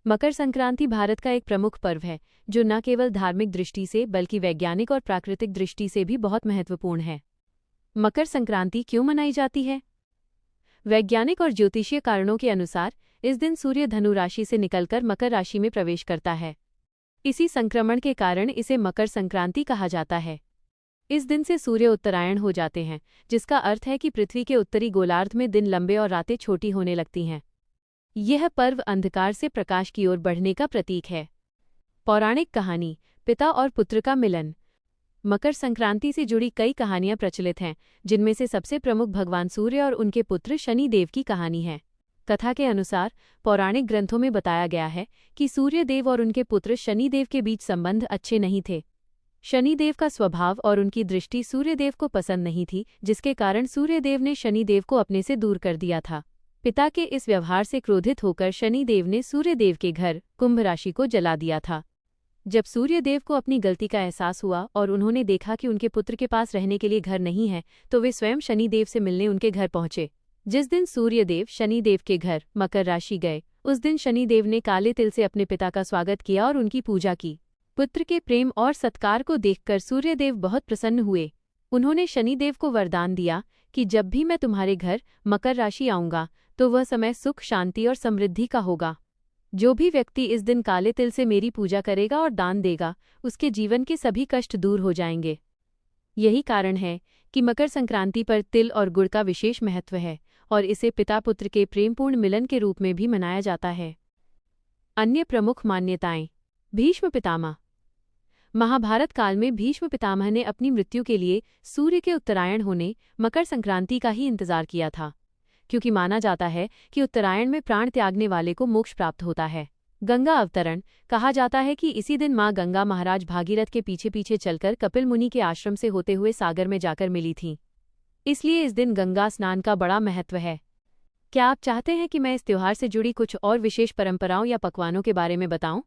मकर संक्रांति भारत का एक प्रमुख पर्व है जो न केवल धार्मिक दृष्टि से बल्कि वैज्ञानिक और प्राकृतिक दृष्टि से भी बहुत महत्वपूर्ण है। मकर संक्रांति क्यों मनाई जाती है? वैज्ञानिक और ज्योतिषीय कारणों के अनुसार इस दिन सूर्य धनु राशि से निकलकर मकर राशि में प्रवेश करता है। इसी संक्रमण के कारण इसे मकर संक्रांति कहा जाता है। इस दिन से सूर्य उत्तरायण हो जाते हैं, जिसका अर्थ है कि पृथ्वी के उत्तरी गोलार्ध में दिन लंबे और रातें छोटी होने लगती हैं। यह पर्व अंधकार से प्रकाश की ओर बढ़ने का प्रतीक है। पौराणिक कहानी, पिता और पुत्र का मिलन। मकर संक्रांति से जुड़ी कई कहानियां प्रचलित हैं, जिनमें से सबसे प्रमुख भगवान सूर्य और उनके पुत्र शनि देव की कहानी है। कथा के अनुसार पौराणिक ग्रंथों में बताया गया है कि सूर्य देव और उनके पुत्र शनि देव के बीच संबंध अच्छे नहीं थे। शनि देव का स्वभाव और उनकी दृष्टि सूर्य देव को पसंद नहीं थी, जिसके कारण सूर्य देव ने शनि देव को अपने से दूर कर दिया था। पिता के इस व्यवहार से क्रोधित होकर शनि देव ने सूर्य देव के घर कुंभ राशि को जला दिया था। जब सूर्य देव को अपनी गलती का एहसास हुआ और उन्होंने देखा कि उनके पुत्र के पास रहने के लिए घर नहीं है, तो वे स्वयं शनि देव से मिलने उनके घर पहुंचे। जिस दिन सूर्य देव शनि देव के घर मकर राशि गए, उस दिन शनि देव ने काले तिल से अपने पिता का स्वागत किया और उनकी पूजा की। पुत्र के प्रेम और सत्कार को देखकर सूर्य देव बहुत प्रसन्न हुए। उन्होंने शनि देव को वरदान दिया कि जब भी मैं तुम्हारे घर मकर राशि आऊंगा तो वह समय सुख, शांति और समृद्धि का होगा। जो भी व्यक्ति इस दिन काले तिल से मेरी पूजा करेगा और दान देगा, उसके जीवन के सभी कष्ट दूर हो जाएंगे। यही कारण है कि मकर संक्रांति पर तिल और गुड़ का विशेष महत्व है और इसे पिता पुत्र के प्रेमपूर्ण मिलन के रूप में भी मनाया जाता है। अन्य प्रमुख मान्यताएं। भीष्म पितामह। महाभारत काल में भीष्म पितामह ने अपनी मृत्यु के लिए सूर्य के उत्तरायण होने मकर संक्रांति का ही इंतजार किया था, क्योंकि माना जाता है कि उत्तरायण में प्राण त्यागने वाले को मोक्ष प्राप्त होता है। गंगा अवतरण। कहा जाता है कि इसी दिन मां गंगा महाराज भागीरथ के पीछे पीछे चलकर कपिल मुनि के आश्रम से होते हुए सागर में जाकर मिली थीं। इसलिए इस दिन गंगा स्नान का बड़ा महत्व है। क्या आप चाहते हैं कि मैं इस त्योहार से जुड़ी कुछ और विशेष परंपराओं या पकवानों के बारे में बताऊं?